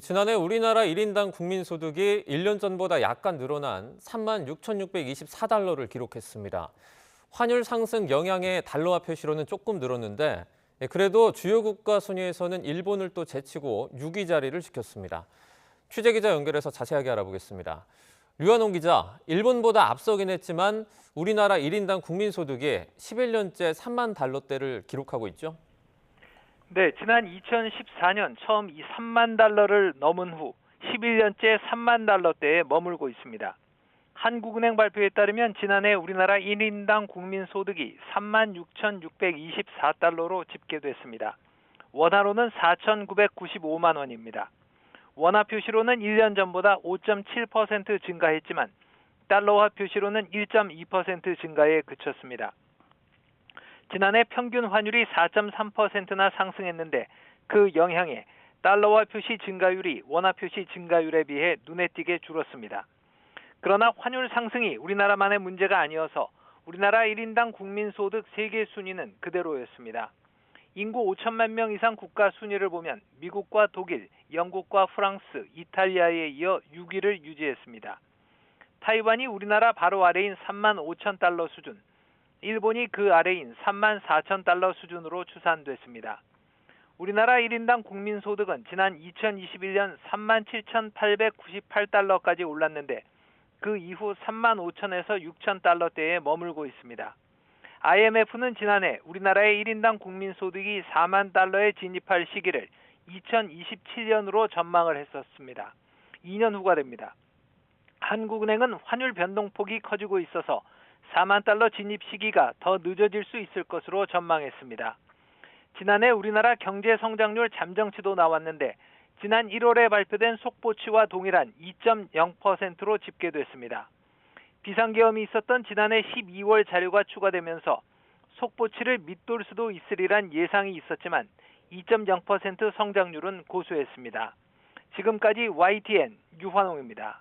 지난해 우리나라 1인당 국민소득이 1년 전보다 약간 늘어난 36,624달러를 기록했습니다. 환율 상승 영향의 달러화 표시로는 조금 늘었는데 그래도 주요 국가 순위에서는 일본을 또 제치고 6위 자리를 지켰습니다. 취재기자 연결해서 자세하게 알아보겠습니다. 류한홍 기자, 일본보다 앞서긴 했지만 우리나라 1인당 국민소득이 11년째 3만 달러대를 기록하고 있죠? 네, 지난 2014년 처음 이 3만 달러를 넘은 후 11년째 3만 달러대에 머물고 있습니다. 한국은행 발표에 따르면 지난해 우리나라 1인당 국민소득이 3만 6,624달러로 집계됐습니다. 원화로는 4,995만 원입니다. 원화 표시로는 1년 전보다 5.7% 증가했지만 달러화 표시로는 1.2% 증가에 그쳤습니다. 지난해 평균 환율이 4.3%나 상승했는데 그 영향에 달러화 표시 증가율이 원화 표시 증가율에 비해 눈에 띄게 줄었습니다. 그러나 환율 상승이 우리나라만의 문제가 아니어서 우리나라 1인당 국민소득 세계 순위는 그대로였습니다. 인구 5천만 명 이상 국가 순위를 보면 미국과 독일, 영국과 프랑스, 이탈리아에 이어 6위를 유지했습니다. 타이완이 우리나라 바로 아래인 3만 5천 달러 수준, 일본이 그 아래인 3만 4천 달러 수준으로 추산됐습니다. 우리나라 1인당 국민소득은 지난 2021년 3만 7,898달러까지 올랐는데 그 이후 3만 5천에서 6천 달러대에 머물고 있습니다. IMF는 지난해 우리나라의 1인당 국민소득이 4만 달러에 진입할 시기를 2027년으로 전망을 했었습니다. 2년 후가 됩니다. 한국은행은 환율 변동폭이 커지고 있어서 4만 달러 진입 시기가 더 늦어질 수 있을 것으로 전망했습니다. 지난해 우리나라 경제 성장률 잠정치도 나왔는데 지난 1월에 발표된 속보치와 동일한 2.0%로 집계됐습니다. 비상계엄이 있었던 지난해 12월 자료가 추가되면서 속보치를 밑돌 수도 있으리란 예상이 있었지만 2.0% 성장률은 고수했습니다. 지금까지 YTN 유환홍입니다.